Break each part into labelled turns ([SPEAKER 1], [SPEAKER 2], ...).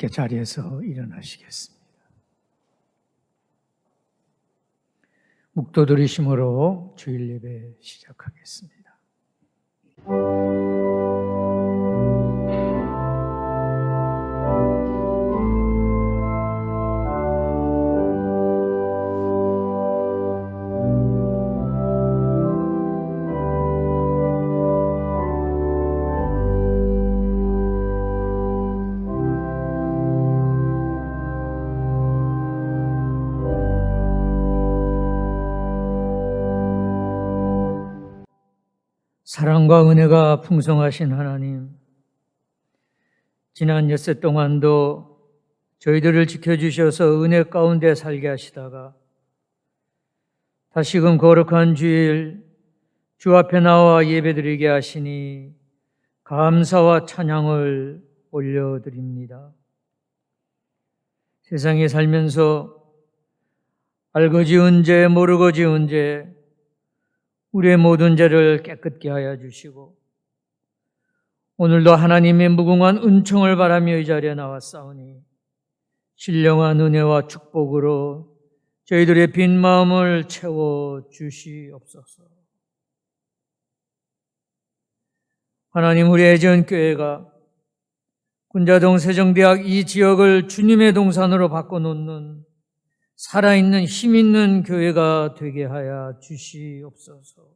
[SPEAKER 1] 함께 자리에서 일어나시겠습니다. 묵도 들으심으로 주일 예배 시작하겠습니다. 사랑과 은혜가 풍성하신 하나님, 지난 엿새 동안도 저희들을 지켜주셔서 은혜 가운데 살게 하시다가 다시금 거룩한 주일 주 앞에 나와 예배드리게 하시니 감사와 찬양을 올려드립니다. 세상에 살면서 알고 지은 죄 모르고 지은 죄 우리의 모든 죄를 깨끗게 하여 주시고 오늘도 하나님의 무궁한 은총을 바라며 이 자리에 나왔사오니 신령한 은혜와 축복으로 저희들의 빈 마음을 채워 주시옵소서. 하나님, 우리 애전교회가 군자동 세종대학 이 지역을 주님의 동산으로 바꿔놓는 살아있는 힘있는 교회가 되게 하여 주시옵소서.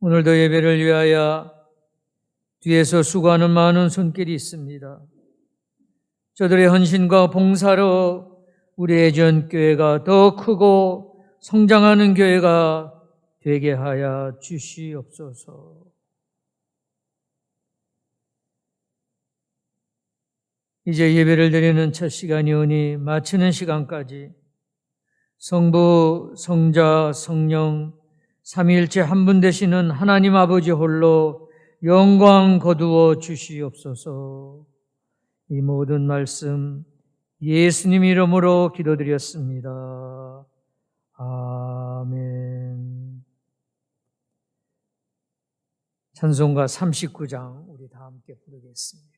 [SPEAKER 1] 오늘도 예배를 위하여 뒤에서 수고하는 많은 손길이 있습니다. 저들의 헌신과 봉사로 우리 애전교회가 더 크고 성장하는 교회가 되게 하여 주시옵소서. 이제 예배를 드리는 첫 시간이 오니 마치는 시간까지 성부, 성자, 성령, 삼위일체 한 분 되시는 하나님 아버지 홀로 영광 거두어 주시옵소서. 이 모든 말씀 예수님 이름으로 기도드렸습니다. 아멘. 찬송가 39장 우리 다 함께 부르겠습니다.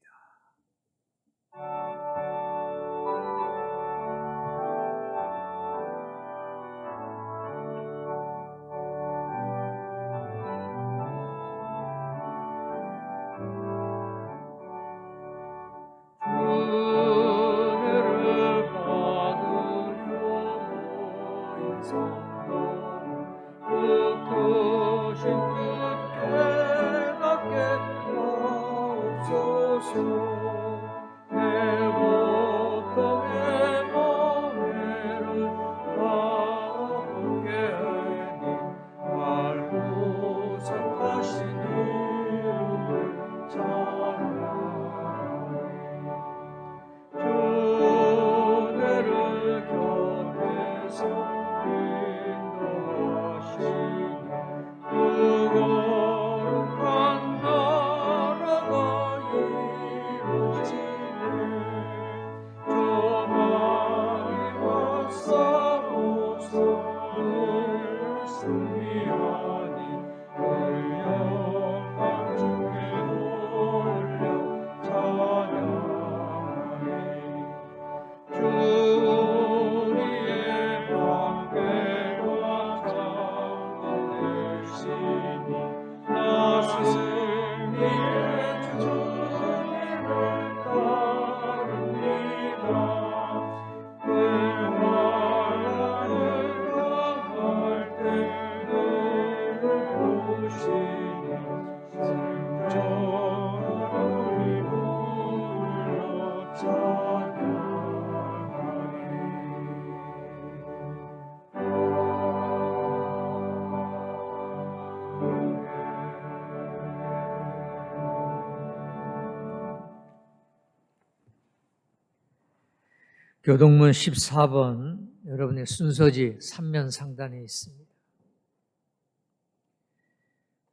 [SPEAKER 1] 교동문 14번 여러분의 순서지 3면 상단에 있습니다.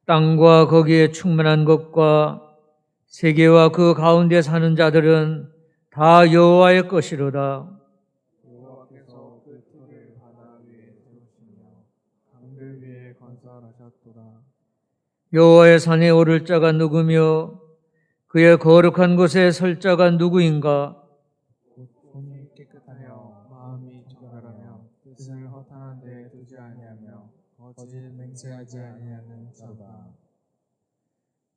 [SPEAKER 1] 땅과 거기에 충만한 것과 세계와 그 가운데 사는 자들은 다 여호와의 것이로다.
[SPEAKER 2] 여호와께서 그 틀을 바다 위에 세우시며 강들 위에 건설하셨도다.
[SPEAKER 1] 여호와의 산에 오를 자가 누구며 그의 거룩한 곳에 설 자가 누구인가?
[SPEAKER 2] 곧 손이 깨끗하여 마음이 정결하며 뜻을 허탄한 데 두지 아니하며 거짓 맹세하지 아니하는 자다.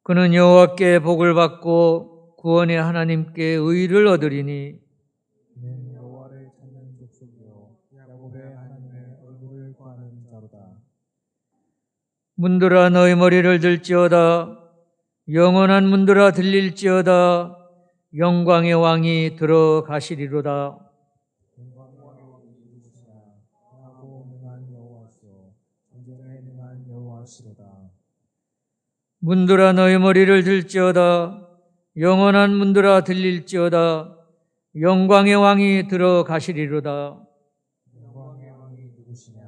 [SPEAKER 1] 그는 여호와께 복을 받고 구원의 하나님께 의를 얻으리니
[SPEAKER 2] 그는 여호와를 찾는 족속이요 야곱의 하나님의 얼굴을 구하는 자로다.
[SPEAKER 1] 문들아 너희 머리를 들지어다. 영원한 문들아 들릴지어다. 영광의 왕이 들어가시리로다.
[SPEAKER 2] 영광의 왕이 누구시냐? 하고 능한 여호와시오 전쟁에 능한 여호와시로다.
[SPEAKER 1] 문들아 너희 머리를 들지어다. 영원한 문들아 들릴지어다. 영광의 왕이 들어가시리로다.
[SPEAKER 2] 영광의 왕이 누구시냐?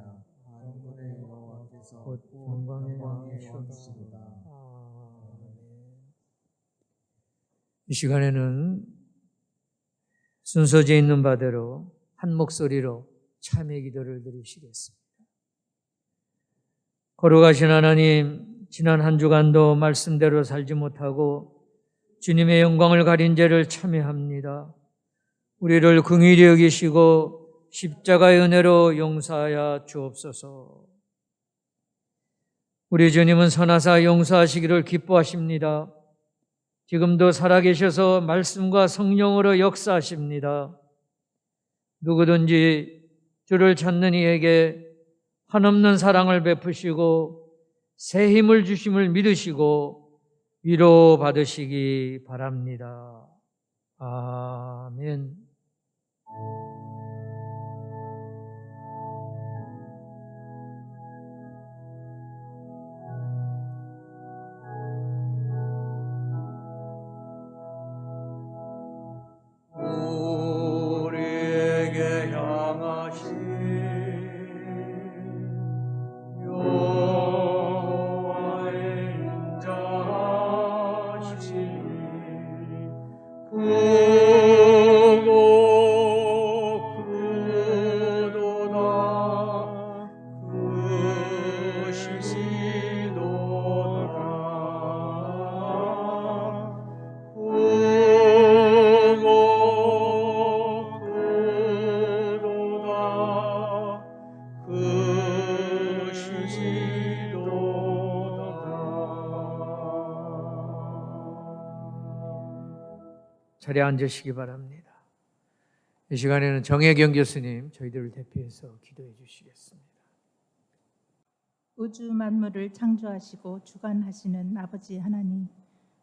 [SPEAKER 2] 영광의 여호와께서
[SPEAKER 1] 곧
[SPEAKER 2] 영광의
[SPEAKER 1] 왕이시로다.
[SPEAKER 2] 왕이시로다.
[SPEAKER 1] 이 시간에는 순서지에 있는 바대로 한 목소리로 참회 기도를 드리시겠습니다. 거룩하신 하나님, 지난 한 주간도 말씀대로 살지 못하고 주님의 영광을 가린 죄를 참회합니다. 우리를 긍휼히 여기시고 십자가의 은혜로 용서하여 주옵소서. 우리 주님은 선하사 용서하시기를 기뻐하십니다. 지금도 살아계셔서 말씀과 성령으로 역사하십니다. 누구든지 주를 찾는 이에게 한없는 사랑을 베푸시고 새 힘을 주심을 믿으시고 위로받으시기 바랍니다. 아멘. 우리에게 향하신 여호와의 인자하심이 크고 크도다 크시도다 자리에 앉으시기 바랍니다. 이 시간에는 정혜경 교수님 저희들을 대표해서 기도해 주시겠습니다.
[SPEAKER 3] 우주 만물을 창조하시고 주관하시는 아버지 하나님,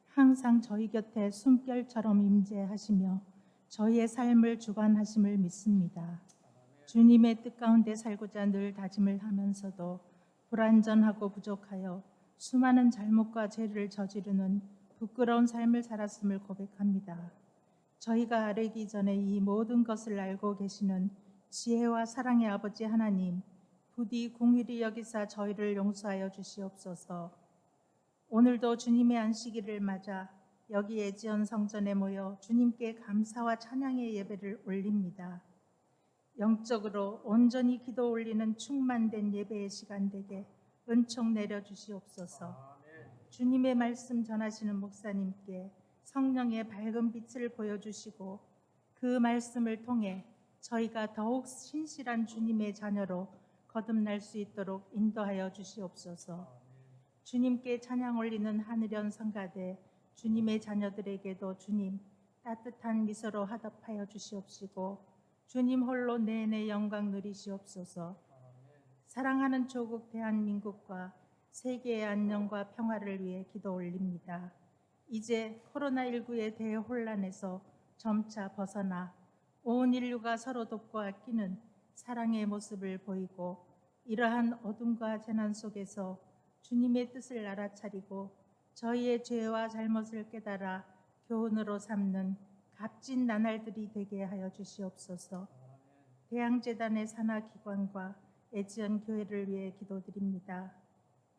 [SPEAKER 3] 항상 저희 곁에 숨결처럼 임재하시며 저희의 삶을 주관하심을 믿습니다. 주님의 뜻 가운데 살고자 늘 다짐을 하면서도 불완전하고 부족하여 수많은 잘못과 죄를 저지르는 부끄러운 삶을 살았음을 고백합니다. 저희가 아뢰기 전에 이 모든 것을 알고 계시는 지혜와 사랑의 아버지 하나님, 부디 긍휼히 여기사 저희를 용서하여 주시옵소서. 오늘도 주님의 안식일을 맞아 여기 애지연 성전에 모여 주님께 감사와 찬양의 예배를 올립니다. 영적으로 온전히 기도 올리는 충만된 예배의 시간 되게 은총 내려 주시옵소서. 주님의 말씀 전하시는 목사님께 성령의 밝은 빛을 보여주시고 그 말씀을 통해 저희가 더욱 신실한 주님의 자녀로 거듭날 수 있도록 인도하여 주시옵소서. 주님께 찬양 올리는 하늘연 성가대 주님의 자녀들에게도 주님 따뜻한 미소로 화답하여 주시옵시고 주님 홀로 내내 영광 누리시옵소서. 사랑하는 조국 대한민국과 세계의 안녕과 평화를 위해 기도 올립니다. 이제 코로나19의 대혼란에서 점차 벗어나 온 인류가 서로 돕고 아끼는 사랑의 모습을 보이고 이러한 어둠과 재난 속에서 주님의 뜻을 알아차리고 저희의 죄와 잘못을 깨달아 교훈으로 삼는 값진 나날들이 되게 하여 주시옵소서. 대양재단의 산하기관과 애지연 교회를 위해 기도드립니다.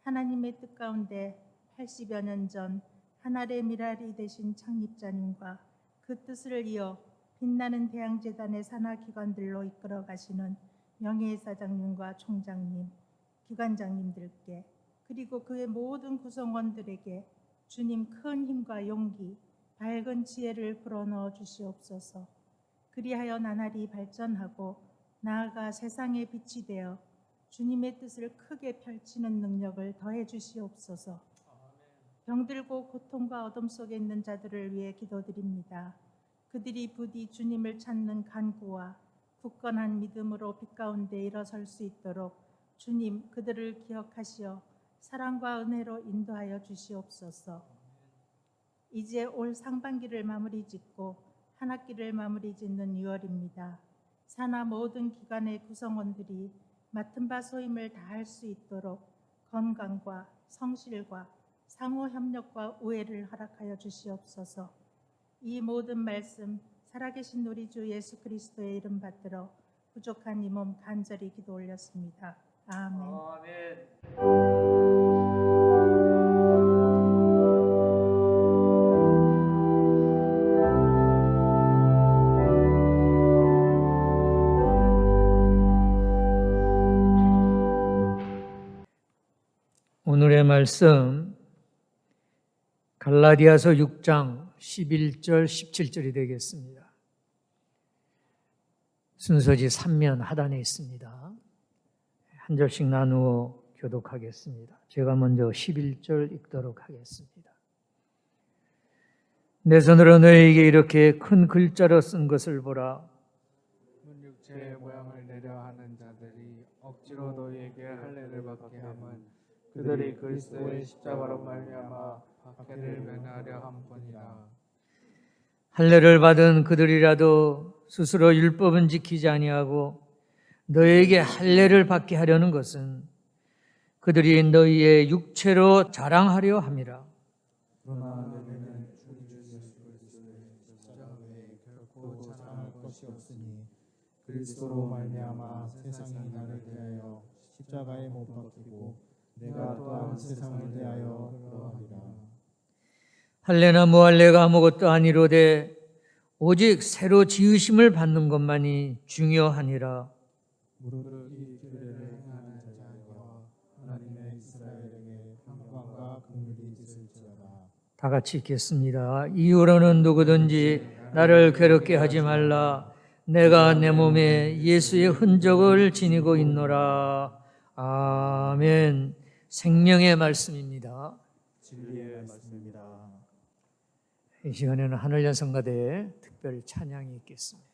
[SPEAKER 3] 하나님의 뜻 가운데 80여 년 전 하늘의 미랄이 되신 창립자님과 그 뜻을 이어 빛나는 대양재단의 산하기관들로 이끌어 가시는 명예회사장님과 총장님, 기관장님들께 그리고 그의 모든 구성원들에게 주님 큰 힘과 용기, 밝은 지혜를 불어넣어 주시옵소서. 그리하여 나날이 발전하고 나아가 세상의 빛이 되어 주님의 뜻을 크게 펼치는 능력을 더해 주시옵소서. 병들고 고통과 어둠 속에 있는 자들을 위해 기도드립니다. 그들이 부디 주님을 찾는 간구와 굳건한 믿음으로 빛 가운데 일어설 수 있도록 주님 그들을 기억하시어 사랑과 은혜로 인도하여 주시옵소서. 이제 올 상반기를 마무리 짓고 한 학기를 마무리 짓는 6월입니다. 산하 모든 기관의 구성원들이 맡은 바 소임을 다할 수 있도록 건강과 성실과 상호 협력과 우애를 허락하여 주시옵소서. 이 모든 말씀 살아계신 우리 주 예수 그리스도의 이름 받들어 부족한 이 몸 간절히 기도 올렸습니다. 아멘.
[SPEAKER 1] 오늘의 말씀 갈라디아서 6장 11절 17절이 되겠습니다. 순서지 3면 하단에 있습니다. 한 절씩 나누어 교독하겠습니다. 제가 먼저 11절 읽도록 하겠습니다. 내 손으로 너에게 이렇게 큰 글자로 쓴 것을 보라.
[SPEAKER 2] 문육체의 모양을 내려 하는 자들이 억지로 너희에게 할례를 받게 함은 그들이 그리스도의 십자가로 말미암아 박해를 면하려 함뿐이라.
[SPEAKER 1] 할례를 받은 그들이라도 스스로 율법은 지키지 아니하고 너에게 할례를 받게 하려는 것은 그들이 너희의 육체로 자랑하려 함이라.
[SPEAKER 2] 그러나 너희는 주 예수 그리스도의 십자가 외에 결코 자랑할 것이 없으니 그리스도로 말미암아 세상이 나를 대하여 십자가에 못 박히고 내가 또한 세상을 대하여 그러하리라.
[SPEAKER 1] 할례나 무할례가 아무것도 아니로되 오직 새로 지으심을 받는 것만이 중요하니라.
[SPEAKER 2] 무릇 이 규례를 행하는 자와 하나님의 이스라엘에게 평강과 긍휼이 있을지어다.
[SPEAKER 1] 다 같이 읽겠습니다. 이후로는 누구든지 나를 괴롭게 하지 말라. 내가 내 몸에 예수의 흔적을 지니고 있노라. 아멘. 생명의 말씀입니다.
[SPEAKER 2] 진리의 말씀입니다.
[SPEAKER 1] 이 시간에는 하늘연성가대에 특별 찬양이 있겠습니다.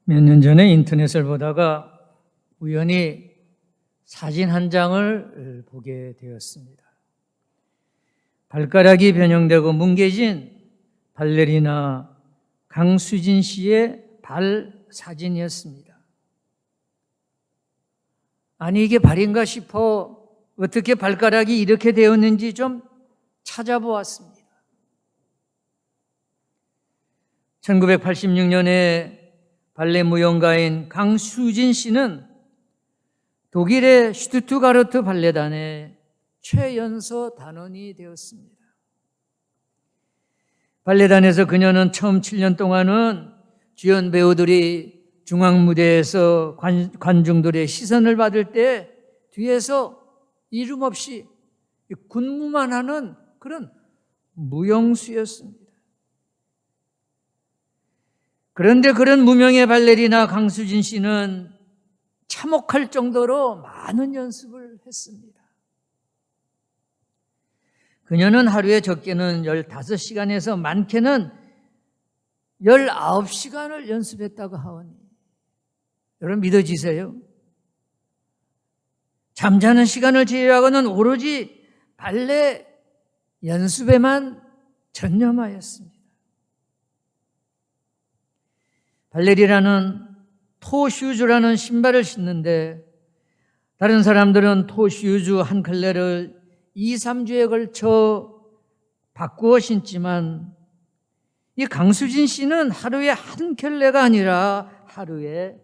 [SPEAKER 1] 몇 년 전에 인터넷을 보다가 우연히 사진 한 장을 보게 되었습니다. 발가락이 변형되고 뭉개진 발레리나 강수진 씨의 발 사진이었습니다. 아니, 이게 발인가 싶어 어떻게 발가락이 이렇게 되었는지 좀 찾아보았습니다. 1986년에 발레 무용가인 강수진 씨는 독일의 슈투트가르트 발레단의 최연소 단원이 되었습니다. 발레단에서 그녀는 처음 7년 동안은 주연 배우들이 중앙 무대에서 관중들의 시선을 받을 때 뒤에서 이름 없이 군무만 하는 그런 무용수였습니다. 그런데 그런 무명의 발레리나 강수진 씨는 참혹할 정도로 많은 연습을 했습니다. 그녀는 하루에 적게는 15시간에서 많게는 19시간을 연습했다고 하오니 여러분 믿어지세요? 잠자는 시간을 제외하고는 오로지 발레 연습에만 전념하였습니다. 발레리나는 토슈즈라는 신발을 신는데 다른 사람들은 토슈즈 한 켤레를 2, 3주에 걸쳐 바꾸어 신지만 이 강수진 씨는 하루에 한 켤레가 아니라 하루에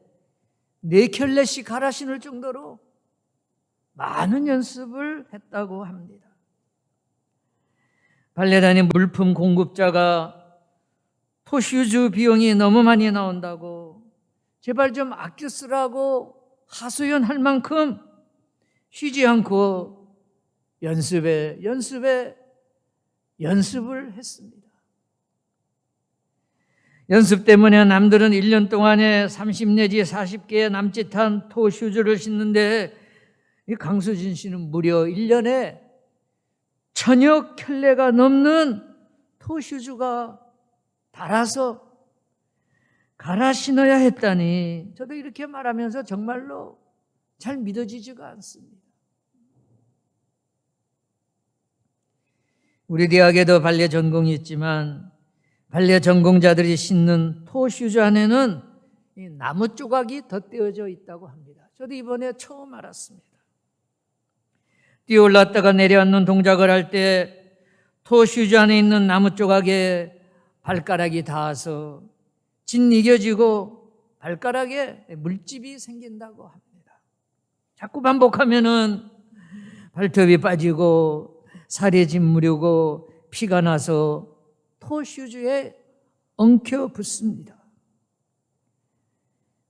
[SPEAKER 1] 4켤레씩 갈아 신을 정도로 많은 연습을 했다고 합니다. 발레단의 물품 공급자가 토슈즈 비용이 너무 많이 나온다고 제발 좀 아껴 쓰라고 하소연할 만큼 쉬지 않고 연습을 했습니다. 연습 때문에 남들은 1년 동안에 30 내지 40개의 남짓한 토슈즈를 신는데 이 강수진 씨는 무려 1년에 1000여 켤레가 넘는 토슈즈가 달아서 갈아 신어야 했다니 저도 이렇게 말하면서 정말로 잘 믿어지지가 않습니다. 우리 대학에도 발레 전공이 있지만 발레 전공자들이 신는 토슈즈 안에는 이 나무 조각이 덧대어져 있다고 합니다. 저도 이번에 처음 알았습니다. 뛰어올랐다가 내려앉는 동작을 할 때 토슈즈 안에 있는 나무 조각에 발가락이 닿아서 짓이겨지고 발가락에 물집이 생긴다고 합니다. 자꾸 반복하면은 발톱이 빠지고 살이 짓무르고 피가 나서 토슈즈에 엉켜 붙습니다.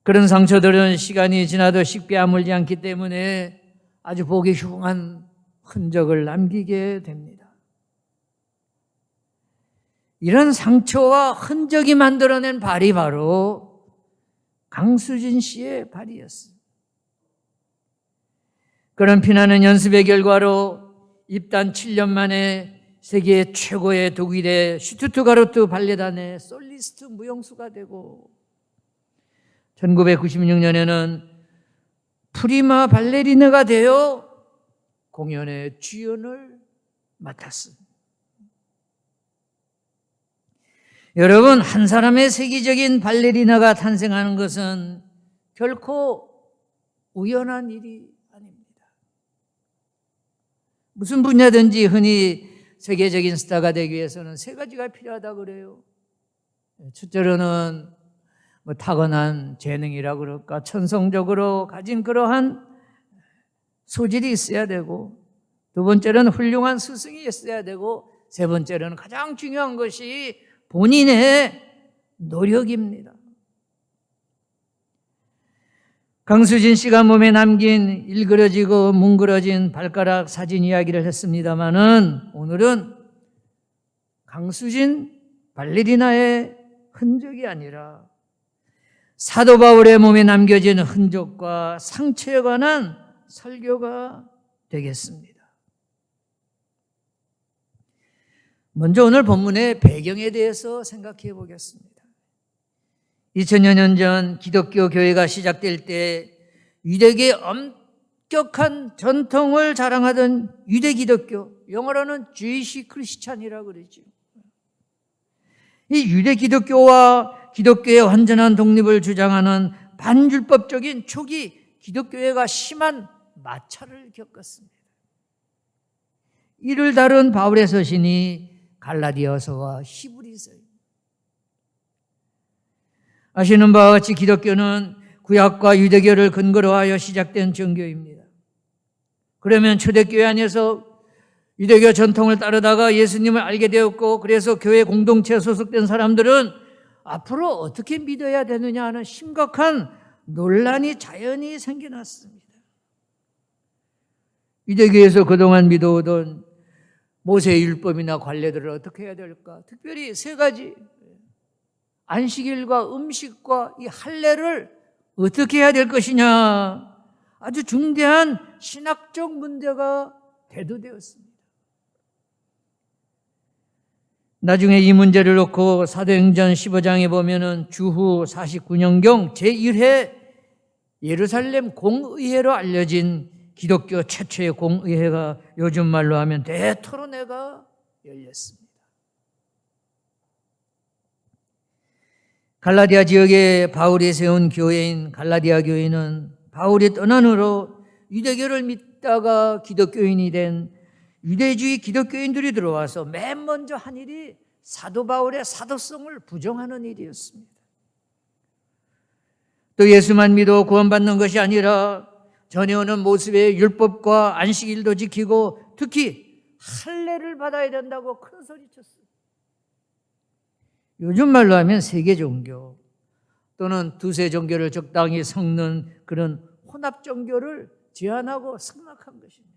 [SPEAKER 1] 그런 상처들은 시간이 지나도 쉽게 아물지 않기 때문에 아주 보기 흉한 흔적을 남기게 됩니다. 이런 상처와 흔적이 만들어낸 발이 바로 강수진 씨의 발이었습니다. 그런 피나는 연습의 결과로 입단 7년 만에 세계 최고의 독일의 슈투트가르트 발레단의 솔리스트 무용수가 되고 1996년에는 프리마 발레리나가 되어 공연의 주연을 맡았습니다. 여러분, 한 사람의 세계적인 발레리나가 탄생하는 것은 결코 우연한 일이 아닙니다. 무슨 분야든지 흔히 세계적인 스타가 되기 위해서는 3가지가 필요하다고 그래요. 첫째로는 타고난 재능이라고 그럴까, 천성적으로 가진 그러한 소질이 있어야 되고, 두 번째로는 훌륭한 스승이 있어야 되고, 세 번째로는 가장 중요한 것이 본인의 노력입니다. 강수진 씨가 몸에 남긴 일그러지고 뭉그러진 발가락 사진 이야기를 했습니다마는 오늘은 강수진 발레리나의 흔적이 아니라 사도 바울의 몸에 남겨진 흔적과 상처에 관한 설교가 되겠습니다. 먼저 오늘 본문의 배경에 대해서 생각해 보겠습니다. 2000여 년 전 기독교 교회가 시작될 때 유대계의 엄격한 전통을 자랑하던 유대 기독교, 영어로는 Jewish Christian이라고 그러죠. 이 유대 기독교와 기독교의 완전한 독립을 주장하는 반율법적인 초기 기독교회가 심한 마찰을 겪었습니다. 이를 다룬 바울의 서신이 갈라디아서와 히브리서입니다. 아시는 바와 같이 기독교는 구약과 유대교를 근거로 하여 시작된 종교입니다. 그러면 초대교회 안에서 유대교 전통을 따르다가 예수님을 알게 되었고, 그래서 교회 공동체에 소속된 사람들은 앞으로 어떻게 믿어야 되느냐 하는 심각한 논란이 자연히 생겨났습니다. 유대교에서 그동안 믿어오던 모세의 율법이나 관례들을 어떻게 해야 될까? 특별히 세 가지, 안식일과 음식과 이 할례를 어떻게 해야 될 것이냐, 아주 중대한 신학적 문제가 대두되었습니다. 나중에 이 문제를 놓고 사도행전 15장에 보면은 주후 49년경 제1회 예루살렘 공의회로 알려진 기독교 최초의 공의회가 요즘 말로 하면 대토론회가 열렸습니다. 갈라디아 지역에 바울이 세운 교회인 갈라디아 교회는 바울이 떠난 후로 유대교를 믿다가 기독교인이 된 유대주의 기독교인들이 들어와서 맨 먼저 한 일이 사도 바울의 사도성을 부정하는 일이었습니다. 또 예수만 믿어 구원받는 것이 아니라 전해오는 모습의 율법과 안식일도 지키고 특히 할례를 받아야 된다고 큰 소리쳤어요. 요즘 말로 하면 세계 종교 또는 두세 종교를 적당히 섞는 그런 혼합 종교를 제안하고 승낙한 것입니다.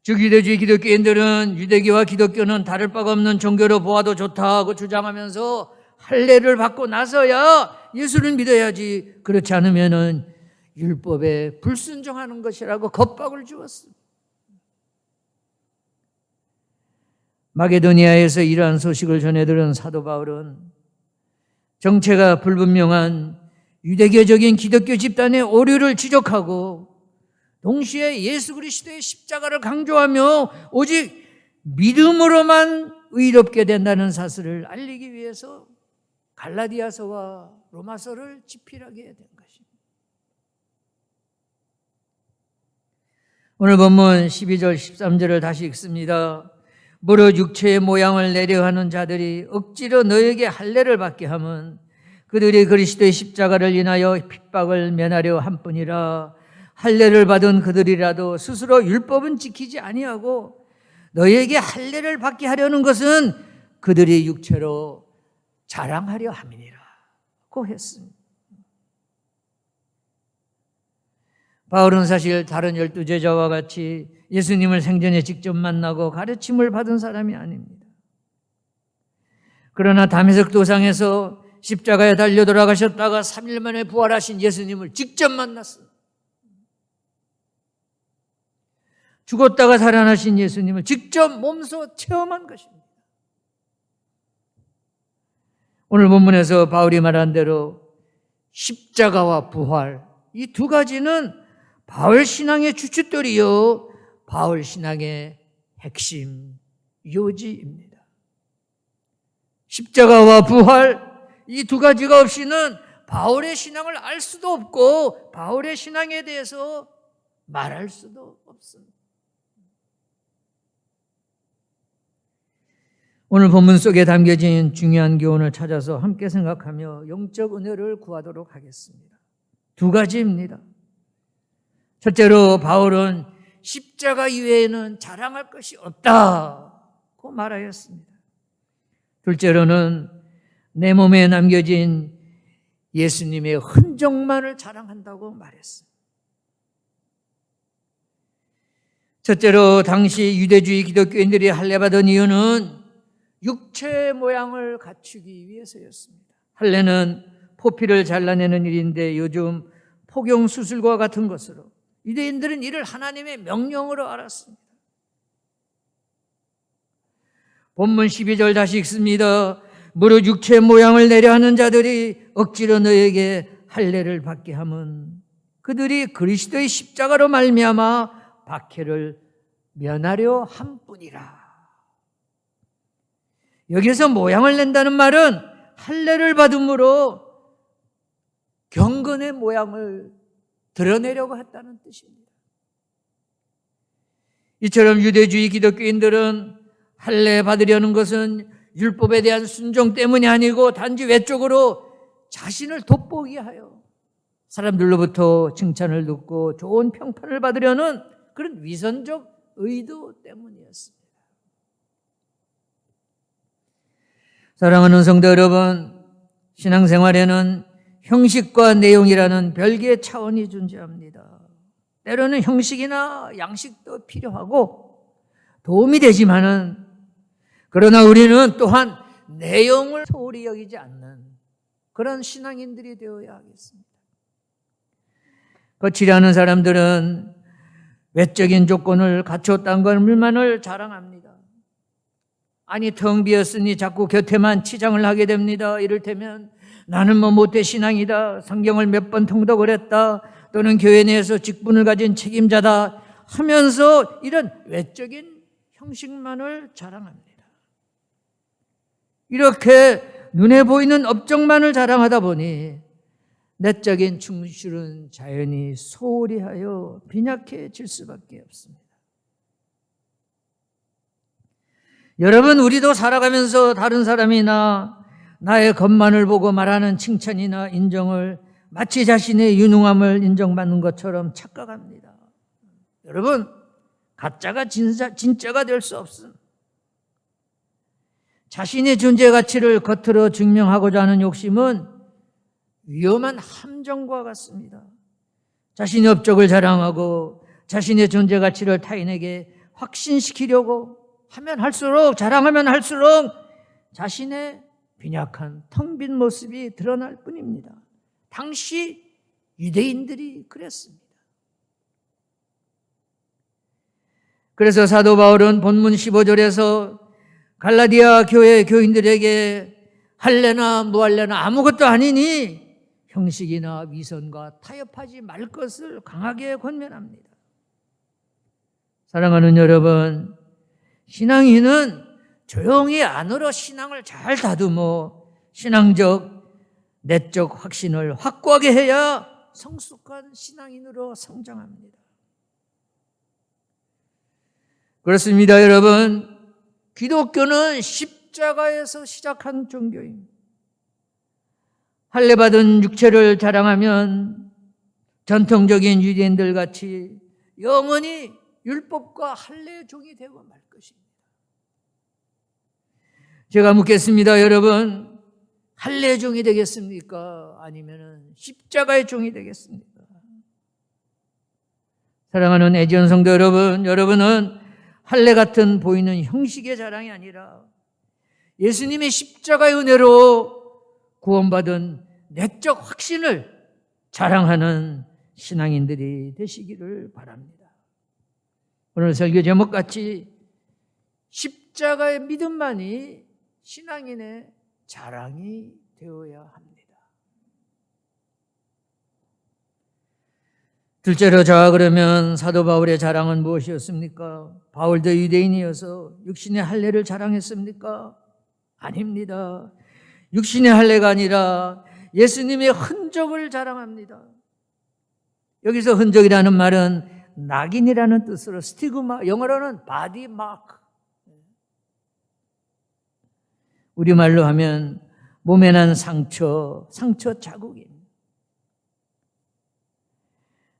[SPEAKER 1] 즉 유대주의 기독교인들은 유대교와 기독교는 다를 바가 없는 종교로 보아도 좋다고 주장하면서 할례를 받고 나서야 예수를 믿어야지, 그렇지 않으면은 율법에 불순종하는 것이라고 겁박을 주었습니다. 마게도니아에서 이러한 소식을 전해 들은 사도 바울은 정체가 불분명한 유대교적인 기독교 집단의 오류를 지적하고 동시에 예수 그리스도의 십자가를 강조하며 오직 믿음으로만 의롭게 된다는 사실을 알리기 위해서 갈라디아서와 로마서를 집필하게 된 것입니다. 오늘 본문 12절 13절을 다시 읽습니다. 무릇 육체의 모양을 내려하는 자들이 억지로 너에게 할례를 받게 함은 그들이 그리스도의 십자가를 인하여 핍박을 면하려 함뿐이라. 할례를 받은 그들이라도 스스로 율법은 지키지 아니하고 너에게 할례를 받게 하려는 것은 그들이 육체로 자랑하려 함이니라고 했습니다. 바울은 사실 다른 12제자와 같이 예수님을 생전에 직접 만나고 가르침을 받은 사람이 아닙니다. 그러나 다메섹 도상에서 십자가에 달려 돌아가셨다가 3일 만에 부활하신 예수님을 직접 만났습니다. 죽었다가 살아나신 예수님을 직접 몸소 체험한 것입니다. 오늘 본문에서 바울이 말한 대로 십자가와 부활, 이 두 가지는 바울 신앙의 주춧돌이요 바울 신앙의 핵심 요지입니다. 십자가와 부활, 이 두 가지가 없이는 바울의 신앙을 알 수도 없고 바울의 신앙에 대해서 말할 수도 없습니다. 오늘 본문 속에 담겨진 중요한 교훈을 찾아서 함께 생각하며 영적 은혜를 구하도록 하겠습니다. 두 가지입니다. 첫째로 바울은 십자가 이외에는 자랑할 것이 없다고 말하였습니다. 둘째로는 내 몸에 남겨진 예수님의 흔적만을 자랑한다고 말했습니다. 첫째로 당시 유대주의 기독교인들이 할례받은 이유는 육체의 모양을 갖추기 위해서였습니다. 할례는 포피를 잘라내는 일인데 요즘 포경수술과 같은 것으로 유대인들은 이를 하나님의 명령으로 알았습니다. 본문 12절 다시 읽습니다. 무릇 육체 모양을 내려 하는 자들이 억지로 너에게 할례를 받게 함은 그들이 그리스도의 십자가로 말미암아 박해를 면하려 함뿐이라. 여기서 모양을 낸다는 말은 할례를 받음으로 경건의 모양을 드러내려고 했다는 뜻입니다. 이처럼 유대주의 기독교인들은 할례 받으려는 것은 율법에 대한 순종 때문이 아니고 단지 외적으로 자신을 돋보이게 하여 사람들로부터 칭찬을 듣고 좋은 평판을 받으려는 그런 위선적 의도 때문이었습니다. 사랑하는 성도 여러분, 신앙생활에는 형식과 내용이라는 별개의 차원이 존재합니다. 때로는 형식이나 양식도 필요하고 도움이 되지만은 그러나 우리는 또한 내용을 소홀히 여기지 않는 그런 신앙인들이 되어야 하겠습니다. 거칠이 하는 사람들은 외적인 조건을 갖췄다는 것만을 자랑합니다. 아니 텅 비었으니 자꾸 곁에만 치장을 하게 됩니다. 이를테면 나는 뭐 모태 신앙이다, 성경을 몇 번 통독을 했다, 또는 교회 내에서 직분을 가진 책임자다 하면서 이런 외적인 형식만을 자랑합니다. 이렇게 눈에 보이는 업적만을 자랑하다 보니 내적인 충실은 자연히 소홀히 하여 빈약해질 수밖에 없습니다. 여러분, 우리도 살아가면서 다른 사람이나 나의 것만을 보고 말하는 칭찬이나 인정을 마치 자신의 유능함을 인정받는 것처럼 착각합니다. 여러분, 가짜가 진짜가 될 수 없습니다. 자신의 존재 가치를 겉으로 증명하고자 하는 욕심은 위험한 함정과 같습니다. 자신의 업적을 자랑하고 자신의 존재 가치를 타인에게 확신시키려고 하면 할수록, 자랑하면 할수록 자신의 빈약한 텅 빈 모습이 드러날 뿐입니다. 당시 유대인들이 그랬습니다. 그래서 사도 바울은 본문 15절에서 갈라디아 교회 교인들에게 할례나 무할례나 아무것도 아니니 형식이나 위선과 타협하지 말 것을 강하게 권면합니다. 사랑하는 여러분, 신앙인은 조용히 안으로 신앙을 잘 다듬어 신앙적, 내적 확신을 확고하게 해야 성숙한 신앙인으로 성장합니다. 그렇습니다, 여러분. 기독교는 십자가에서 시작한 종교입니다. 할례받은 육체를 자랑하면 전통적인 유대인들 같이 영원히 율법과 할례의 종이 되고 말 것입니다. 제가 묻겠습니다, 여러분. 할례의 종이 되겠습니까? 아니면 십자가의 종이 되겠습니까? 사랑하는 애지연 성도 여러분, 여러분은 할례 같은 보이는 형식의 자랑이 아니라 예수님의 십자가의 은혜로 구원받은 내적 확신을 자랑하는 신앙인들이 되시기를 바랍니다. 오늘 설교 제목같이 십자가의 믿음만이 신앙인의 자랑이 되어야 합니다. 둘째로 자, 그러면 사도 바울의 자랑은 무엇이었습니까? 바울도 유대인이어서 육신의 할례를 자랑했습니까? 아닙니다. 육신의 할례가 아니라 예수님의 흔적을 자랑합니다. 여기서 흔적이라는 말은 낙인이라는 뜻으로 스티그마, 영어로는 바디 마크, 우리말로 하면 몸에 난 상처 자국입니다.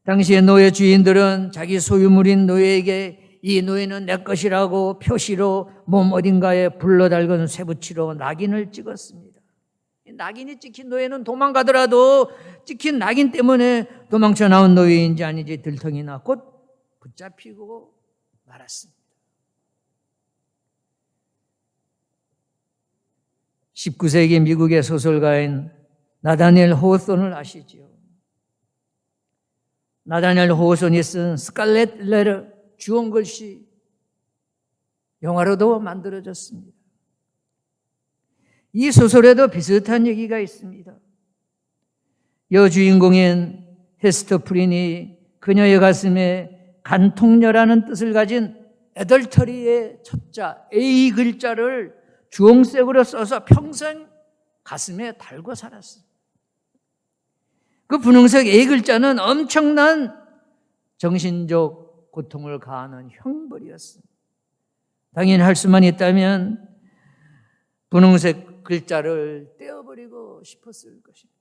[SPEAKER 1] 당시의 노예 주인들은 자기 소유물인 노예에게 이 노예는 내 것이라고 표시로 몸 어딘가에 불러달건 쇠붙이로 낙인을 찍었습니다. 낙인이 찍힌 노예는 도망가더라도 찍힌 낙인 때문에 도망쳐 나온 노예인지 아닌지 들통이 나 곧 붙잡히고 말았습니다. 19세기 미국의 소설가인 나다니엘 호소를 아시지요? 나다니엘 호소니 쓴 스칼렛 레터, 주홍글씨 영화로도 만들어졌습니다. 이 소설에도 비슷한 얘기가 있습니다. 여주인공인 헤스터 프린이 그녀의 가슴에 간통녀라는 뜻을 가진 애덜터리의 첫자 A 글자를 주홍색으로 써서 평생 가슴에 달고 살았어요. 그 분홍색 A 글자는 엄청난 정신적 고통을 가하는 형벌이었어요. 당연히 할 수만 있다면 분홍색 글자를 떼어버리고 싶었을 것입니다.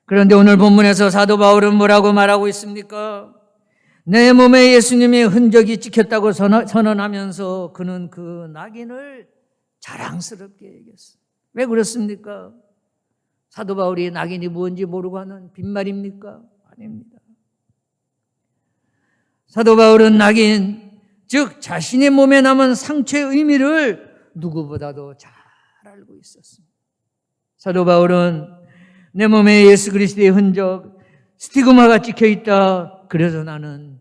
[SPEAKER 1] 그런데 오늘 본문에서 사도 바울은 뭐라고 말하고 있습니까? 내 몸에 예수님의 흔적이 찍혔다고 선언하면서 그는 그 낙인을 자랑스럽게 얘기했어요. 왜 그렇습니까? 사도 바울이 낙인이 뭔지 모르고 하는 빈말입니까? 아닙니다. 사도 바울은 낙인, 즉 자신의 몸에 남은 상처의 의미를 누구보다도 잘 알고 있었습니다. 사도 바울은 내 몸에 예수 그리스도의 흔적, 스티그마가 찍혀있다. 그래서 나는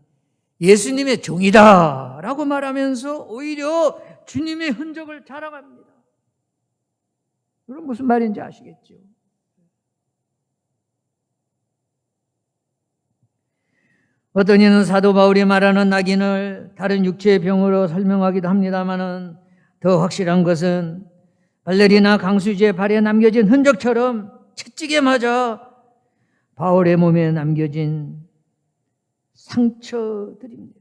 [SPEAKER 1] 예수님의 종이다 라고 말하면서 오히려 주님의 흔적을 자랑합니다. 그럼 무슨 말인지 아시겠죠? 어떤 이는 사도 바울이 말하는 낙인을 다른 육체의 병으로 설명하기도 합니다마는 더 확실한 것은 발레리나 강수지의 발에 남겨진 흔적처럼 채찍에 맞아 바울의 몸에 남겨진 상처들입니다.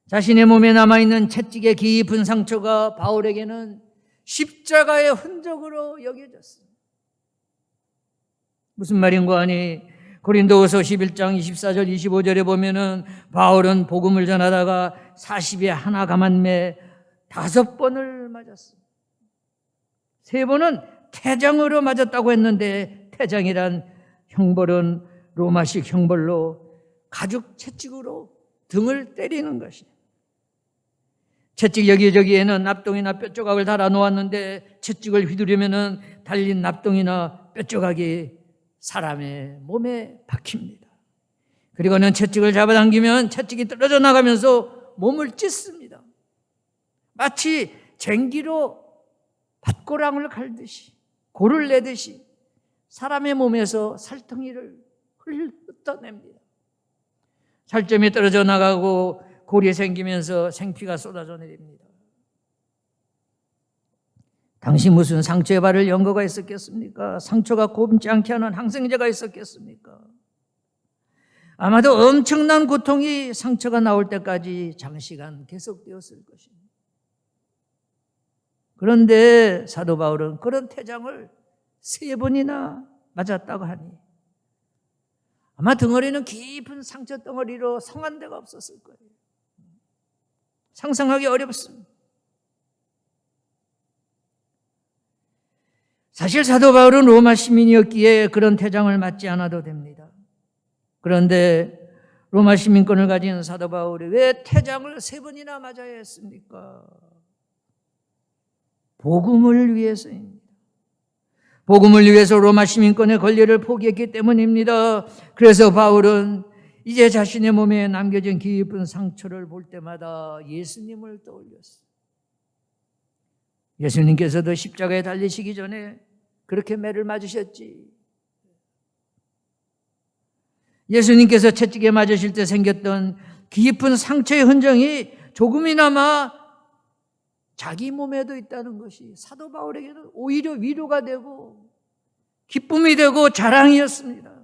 [SPEAKER 1] 자신의 몸에 남아있는 채찍의 깊은 상처가 바울에게는 십자가의 흔적으로 여겨졌습니다. 무슨 말인가 하니 고린도후서 11장 24절 25절에 보면은 바울은 복음을 전하다가 40에 하나 감한매 5번을 맞았습니다. 3번은 태장으로 맞았다고 했는데 태장이란 형벌은 로마식 형벌로 가죽 채찍으로 등을 때리는 것이에요. 채찍 여기저기에는 납동이나 뼈조각을 달아 놓았는데 채찍을 휘두르면은 달린 납동이나 뼈조각이 사람의 몸에 박힙니다. 그리고는 채찍을 잡아당기면 채찍이 떨어져 나가면서 몸을 찢습니다. 마치 쟁기로 밭고랑을 갈듯이 골을 내듯이 사람의 몸에서 살덩이를 훑어냅니다. 살점이 떨어져 나가고 골이 생기면서 생피가 쏟아져 내립니다. 당시 무슨 상처에 바를 연고가 있었겠습니까? 상처가 곱지 않게 하는 항생제가 있었겠습니까? 아마도 엄청난 고통이 상처가 나올 때까지 장시간 계속되었을 것입니다. 그런데 사도 바울은 그런 태장을 3번이나 맞았다고 하니 아마 덩어리는 깊은 상처 덩어리로 성한 데가 없었을 거예요. 상상하기 어렵습니다. 사실 사도 바울은 로마 시민이었기에 그런 태장을 맞지 않아도 됩니다. 그런데 로마 시민권을 가진 사도 바울이 왜 태장을 3번이나 맞아야 했습니까? 복음을 위해서입니다. 복음을 위해서 로마 시민권의 권리를 포기했기 때문입니다. 그래서 바울은 이제 자신의 몸에 남겨진 깊은 상처를 볼 때마다 예수님을 떠올렸어요. 예수님께서도 십자가에 달리시기 전에 그렇게 매를 맞으셨지. 예수님께서 채찍에 맞으실 때 생겼던 깊은 상처의 흔적이 조금이나마 자기 몸에도 있다는 것이 사도 바울에게는 오히려 위로가 되고 기쁨이 되고 자랑이었습니다.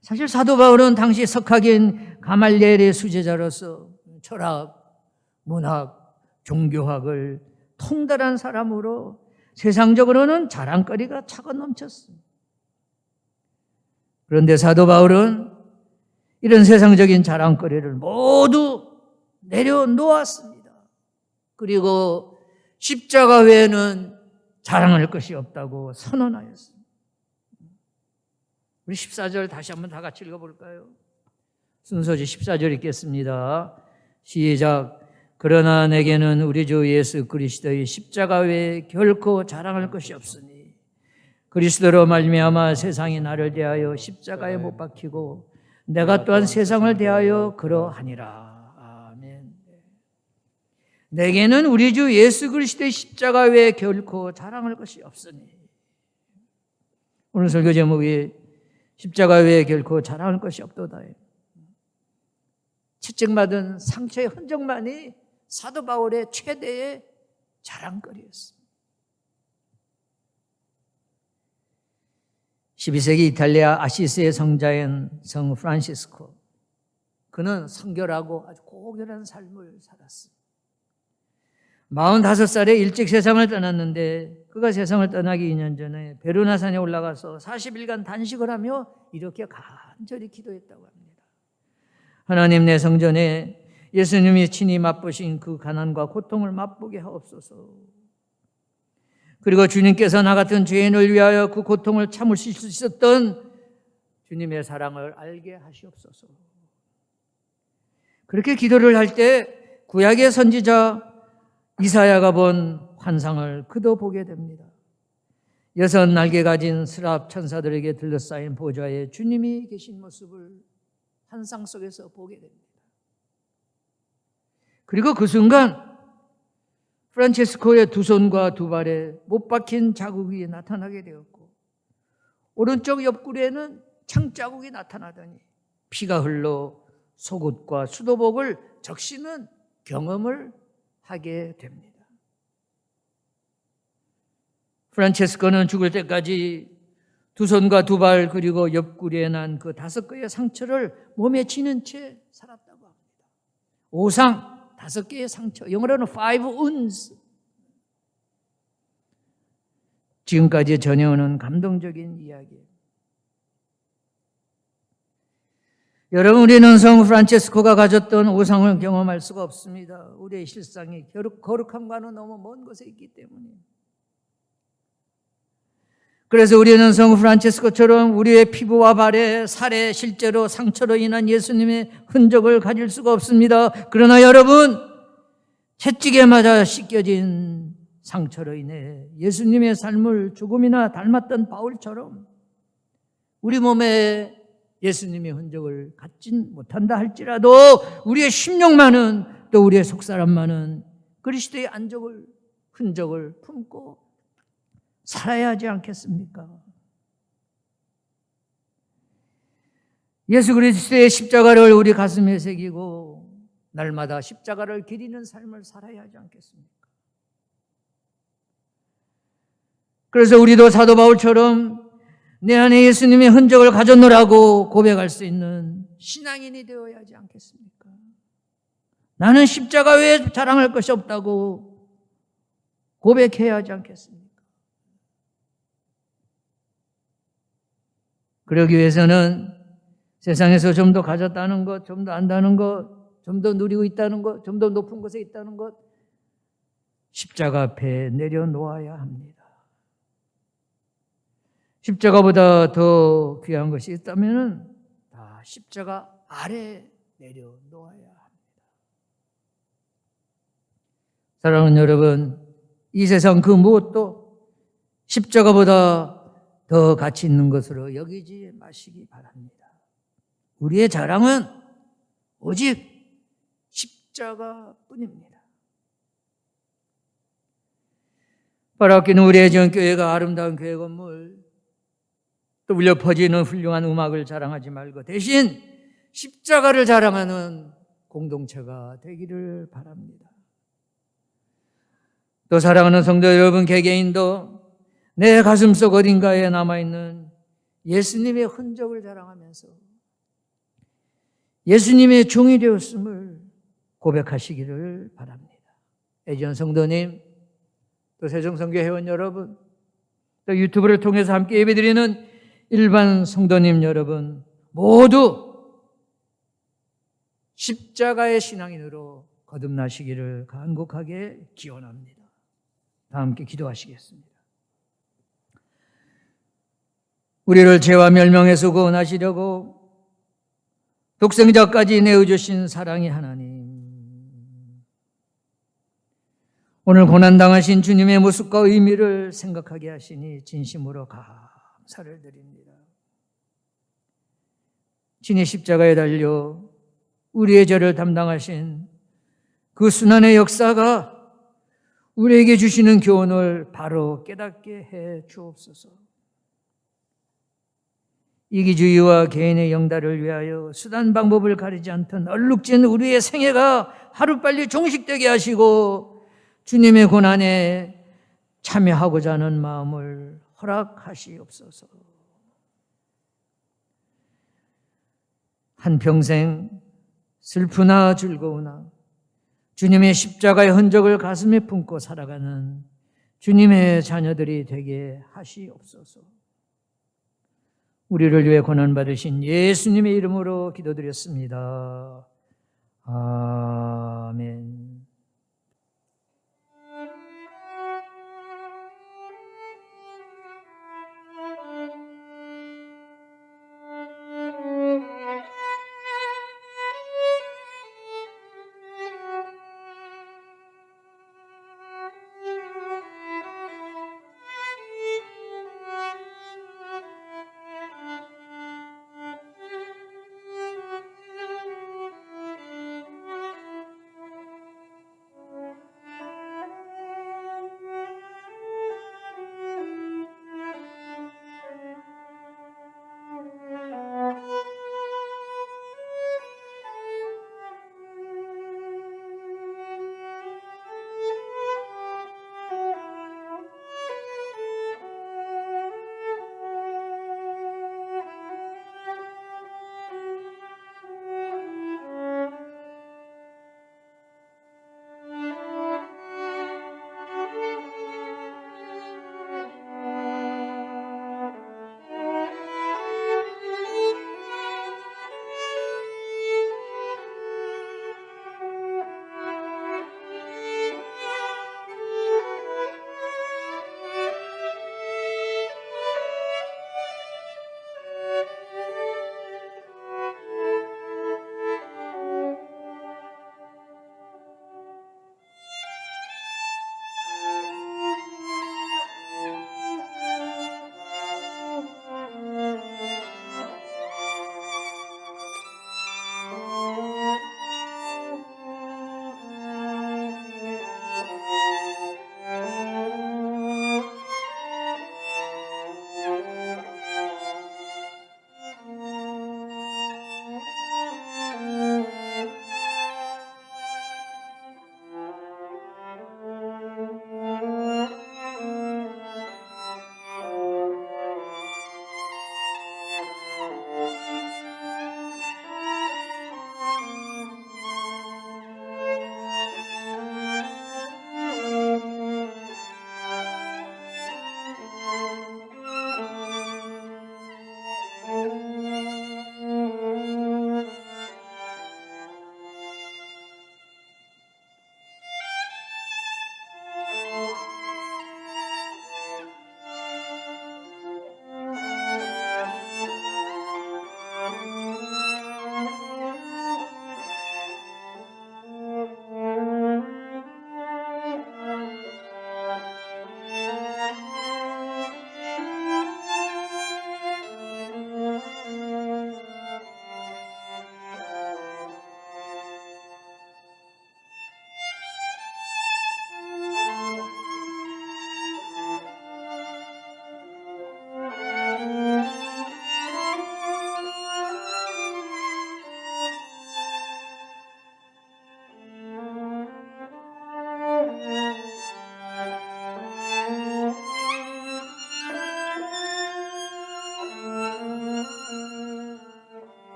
[SPEAKER 1] 사실 사도 바울은 당시 석학인 가말리엘의 수제자로서 철학, 문학, 종교학을 통달한 사람으로 세상적으로는 자랑거리가 차고 넘쳤습니다. 그런데 사도 바울은 이런 세상적인 자랑거리를 모두 내려놓았습니다. 그리고 십자가 외에는 자랑할 것이 없다고 선언하였습니다. 우리 14절 다시 한번 다 같이 읽어볼까요? 순서지 14절 읽겠습니다. 시작. 그러나 내게는 우리 주 예수 그리스도의 십자가 외에 결코 자랑할 것이 없으니 그리스도로 말미암아 세상이 나를 대하여 십자가에 못 박히고 내가 또한 세상을 대하여 그러하니라. 아멘. 내게는 우리 주 예수 그리스도의 십자가 외에 결코 자랑할 것이 없으니. 오늘 설교 제목이 십자가 외에 결코 자랑할 것이 없도다. 채찍맞은 상처의 흔적만이 사도 바울의 최대의 자랑거리였습니다. 12세기 이탈리아 아시스의 성자인 성 프란시스코, 그는 성결하고 아주 고결한 삶을 살았습니다. 45살에 일찍 세상을 떠났는데 그가 세상을 떠나기 2년 전에 베르나산에 올라가서 40일간 단식을 하며 이렇게 간절히 기도했다고 합니다. 하나님, 내 성전에 예수님이 친히 맛보신 그 가난과 고통을 맛보게 하옵소서. 그리고 주님께서 나 같은 죄인을 위하여 그 고통을 참으실 수 있었던 주님의 사랑을 알게 하시옵소서. 그렇게 기도를 할 때 구약의 선지자 이사야가 본 환상을 그도 보게 됩니다. 6날개 가진 스랍 천사들에게 둘러싸인 보좌에 주님이 계신 모습을 환상 속에서 보게 됩니다. 그리고 그 순간 프란체스코의 두 손과 두 발에 못 박힌 자국이 나타나게 되었고, 오른쪽 옆구리에는 창자국이 나타나더니 피가 흘러 속옷과 수도복을 적시는 경험을 하게 됩니다. 프란체스코는 죽을 때까지 두 손과 두 발 그리고 옆구리에 난 그 5개의 상처를 몸에 지닌 채 살았다고 합니다. 5상 5개의 상처, 영어로는 5 wounds. 지금까지 전해오는 감동적인 이야기예요. 여러분, 우리는 성 프란체스코가 가졌던 오상을 경험할 수가 없습니다. 우리의 실상이 거룩함과는 너무 먼 곳에 있기 때문에. 그래서 우리는 성 프란체스코처럼 우리의 피부와 발에, 살에 실제로 상처로 인한 예수님의 흔적을 가질 수가 없습니다. 그러나 여러분, 채찍에 맞아 씻겨진 상처로 인해 예수님의 삶을 조금이나 닮았던 바울처럼 우리 몸에 예수님의 흔적을 갖진 못한다 할지라도 우리의 심령만은, 또 우리의 속사람만은 그리스도의 흔적을 품고 살아야 하지 않겠습니까? 예수 그리스도의 십자가를 우리 가슴에 새기고 날마다 십자가를 기리는 삶을 살아야 하지 않겠습니까? 그래서 우리도 사도 바울처럼 내 안에 예수님의 흔적을 가졌노라고 고백할 수 있는 신앙인이 되어야 하지 않겠습니까? 나는 십자가 외에 자랑할 것이 없다고 고백해야 하지 않겠습니까? 그러기 위해서는 세상에서 좀 더 가졌다는 것, 좀 더 안다는 것, 좀 더 누리고 있다는 것, 좀 더 높은 곳에 있다는 것, 십자가 앞에 내려놓아야 합니다. 십자가보다 더 귀한 것이 있다면 다 십자가 아래 내려놓아야 합니다. 사랑하는 여러분, 이 세상 그 무엇도 십자가보다 더 가치 있는 것으로 여기지 마시기 바랍니다. 우리의 자랑은 오직 십자가뿐입니다. 바라기는 우리의 전교회가 아름다운 교회 건물, 또 울려 퍼지는 훌륭한 음악을 자랑하지 말고 대신 십자가를 자랑하는 공동체가 되기를 바랍니다. 또 사랑하는 성도 여러분, 개개인도 내 가슴속 어딘가에 남아있는 예수님의 흔적을 자랑하면서 예수님의 종이 되었음을 고백하시기를 바랍니다. 애지원 성도님, 또 세종선교 회원 여러분, 또 유튜브를 통해서 함께 예배드리는 일반 성도님 여러분, 모두 십자가의 신앙인으로 거듭나시기를 간곡하게 기원합니다. 다 함께 기도하시겠습니다. 우리를 죄와 멸망에서 구원하시려고 독생자까지 내어주신 사랑의 하나님, 오늘 고난당하신 주님의 모습과 의미를 생각하게 하시니 진심으로 감사를 드립니다. 친히 십자가에 달려 우리의 죄를 담당하신 그 순환의 역사가 우리에게 주시는 교훈을 바로 깨닫게 해 주옵소서. 이기주의와 개인의 영달을 위하여 수단 방법을 가리지 않던 얼룩진 우리의 생애가 하루빨리 종식되게 하시고 주님의 고난에 참여하고자 하는 마음을 허락하시옵소서. 한평생 슬프나 즐거우나 주님의 십자가의 흔적을 가슴에 품고 살아가는 주님의 자녀들이 되게 하시옵소서. 우리를 위해 고난받으신 예수님의 이름으로 기도드렸습니다. 아멘.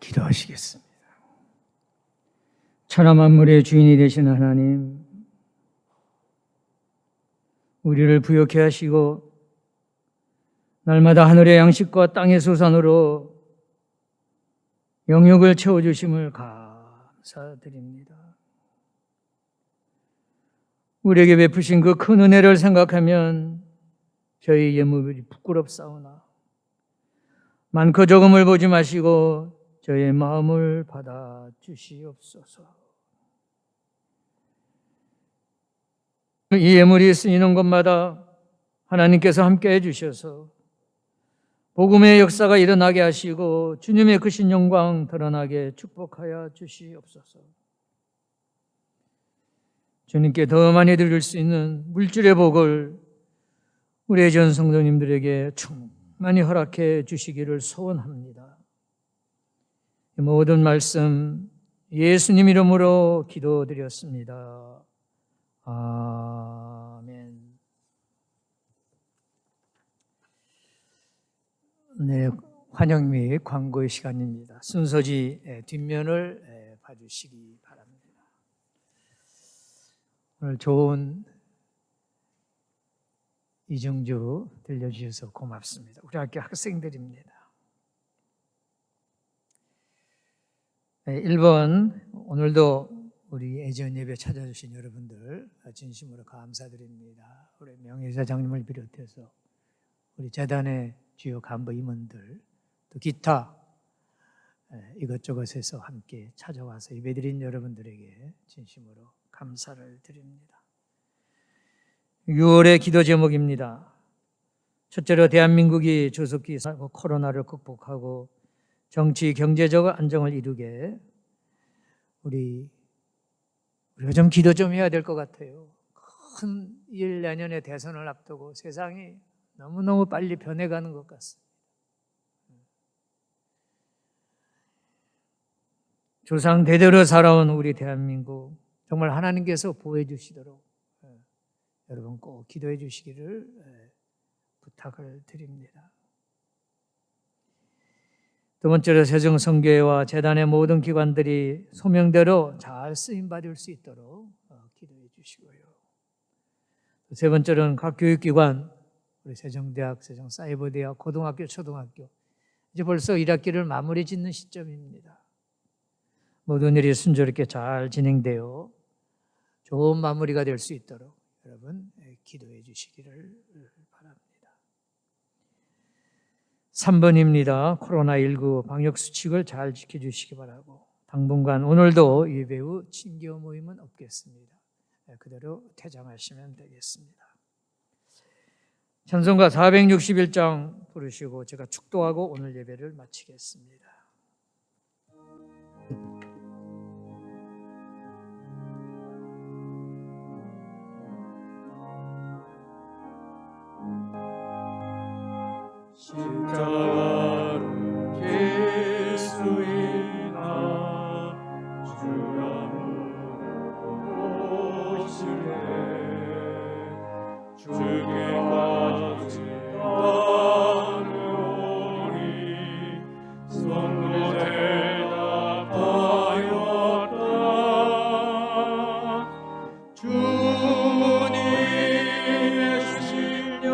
[SPEAKER 1] 기도하시겠습니다. 천하 만물의 주인이 되신 하나님, 우리를 부욕해 하시고 날마다 하늘의 양식과 땅의 수산으로 영육을 채워주심을 감사드립니다. 우리에게 베푸신 그 큰 은혜를 생각하면 저희 예물이 부끄럽사오나 많고 적음을 보지 마시고 저의 마음을 받아 주시옵소서. 이 예물이 쓰이는 곳마다 하나님께서 함께 해주셔서 복음의 역사가 일어나게 하시고 주님의 크신 영광 드러나게 축복하여 주시옵소서. 주님께 더 많이 드릴 수 있는 물질의 복을 우리 전 성도님들에게 충만히 허락해 주시기를 소원합니다. 이 모든 말씀 예수님 이름으로 기도드렸습니다. 아멘. 네, 환영 및 광고의 시간입니다. 순서지 뒷면을 봐주시기 바랍니다. 오늘 좋은 이정주 들려주셔서 고맙습니다. 우리 학교 학생들입니다. 1번, 오늘도 우리 애전 예배 찾아주신 여러분들 진심으로 감사드립니다. 우리 명예사장님을 비롯해서 우리 재단의 주요 간부 임원들, 또 기타 이것저것에서 함께 찾아와서 예배드린 여러분들에게 진심으로 감사를 드립니다. 6월의 기도 제목입니다. 첫째로 대한민국이 조속히 코로나를 극복하고 정치, 경제적 안정을 이루게 우리가 좀 기도 좀 해야 될 것 같아요. 큰 일 내년에 대선을 앞두고 세상이 너무너무 빨리 변해가는 것 같습니다. 조상 대대로 살아온 우리 대한민국 정말 하나님께서 보호해 주시도록 여러분 꼭 기도해 주시기를 부탁을 드립니다. 두 번째로 세종성교회와 재단의 모든 기관들이 소명대로 잘 쓰임받을 수 있도록 기도해 주시고요. 세 번째로는 각 교육기관, 우리 세종대학, 세종사이버대학, 고등학교, 초등학교 이제 벌써 1학기를 마무리 짓는 시점입니다. 모든 일이 순조롭게 잘 진행되어 좋은 마무리가 될 수 있도록 여러분 기도해 주시기를 바랍니다. 3번입니다. 코로나19 방역수칙을 잘 지켜주시기 바라고 당분간 오늘도 예배 후 친교 모임은 없겠습니다. 그대로 퇴장하시면 되겠습니다. 찬송가 461장 부르시고 제가 축도하고 오늘 예배를 마치겠습니다.
[SPEAKER 4] 십자가를 예수 인하 주야 모시네 주께 가지 따르오니 손으로 대답하였다 주님의 신령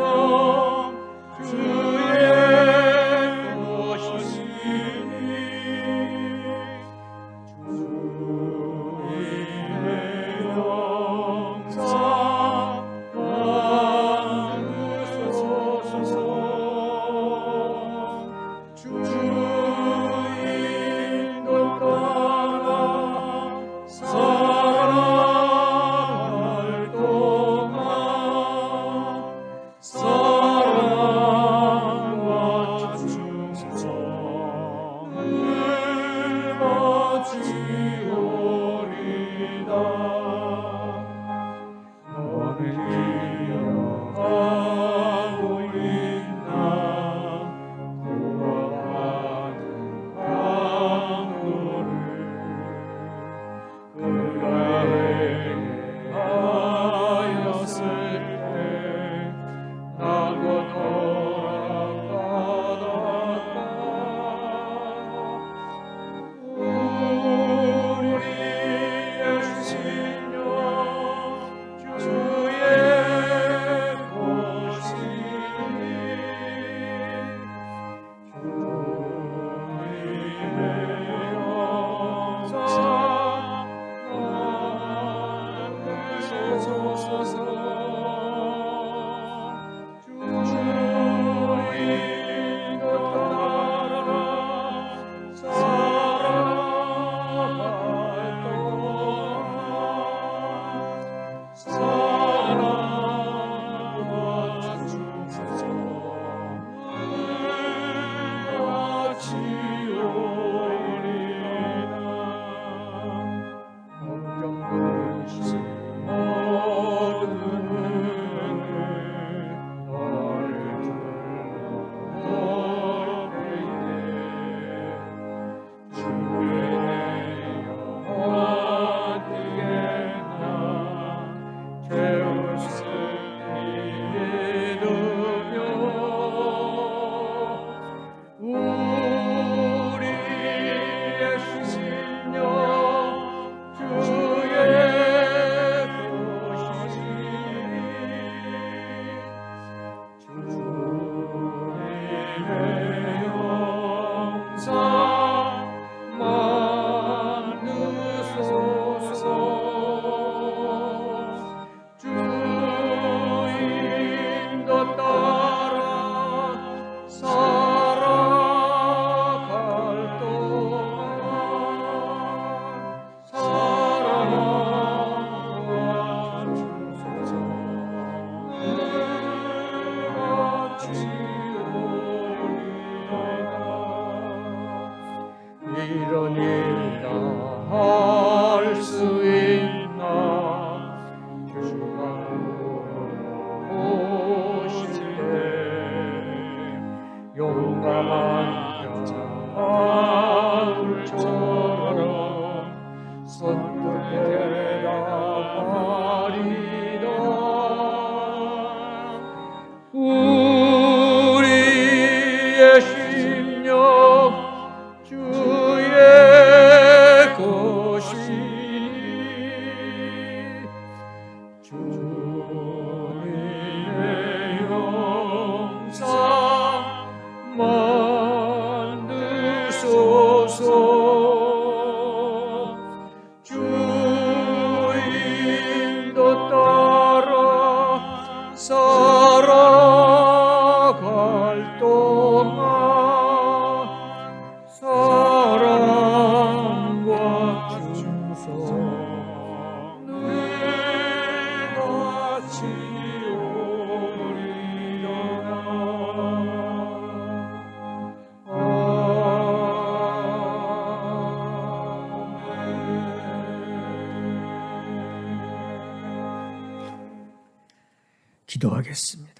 [SPEAKER 1] 기도하겠습니다.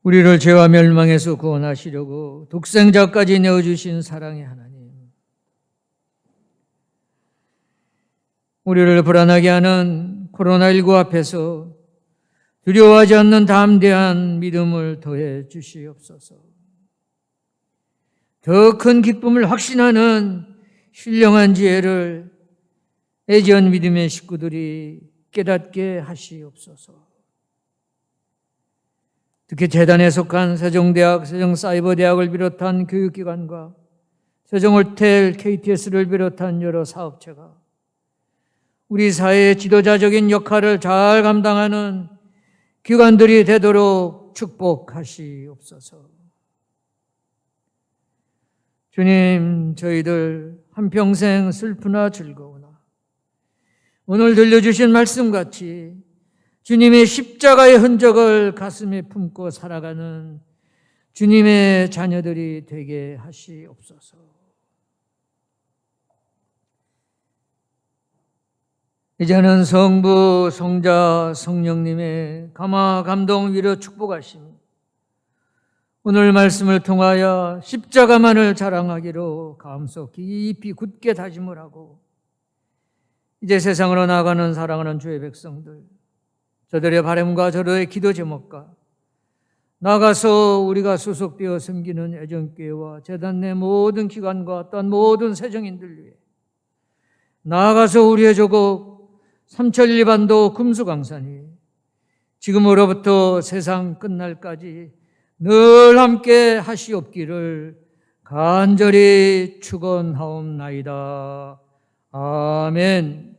[SPEAKER 1] 우리를 죄와 멸망에서 구원하시려고 독생자까지 내어주신 사랑의 하나님, 우리를 불안하게 하는 코로나19 앞에서 두려워하지 않는 담대한 믿음을 더해 주시옵소서. 더 큰 기쁨을 확신하는 신령한 지혜를 애지한 믿음의 식구들이 깨닫게 하시옵소서. 특히 재단에 속한 세종대학, 세종사이버대학을 비롯한 교육기관과 세종호텔, KTS를 비롯한 여러 사업체가 우리 사회의 지도자적인 역할을 잘 감당하는 기관들이 되도록 축복하시옵소서. 주님, 저희들 한평생 슬프나 즐거우나 오늘 들려주신 말씀같이 주님의 십자가의 흔적을 가슴에 품고 살아가는 주님의 자녀들이 되게 하시옵소서. 이제는 성부, 성자, 성령님의 감화, 감동, 위로, 축복하심, 오늘 말씀을 통하여 십자가만을 자랑하기로 마음속 깊이 굳게 다짐을 하고 이제 세상으로 나아가는 사랑하는 주의 백성들, 저들의 바람과 저들의 기도 제목과 나가서 우리가 소속되어 섬기는 애정교회와 재단 내 모든 기관과 또한 모든 세정인들 위해 나아가서 우리의 조국 삼천리반도 금수강산이 지금으로부터 세상 끝날까지 늘 함께 하시옵기를 간절히 축원하옵나이다. 아멘.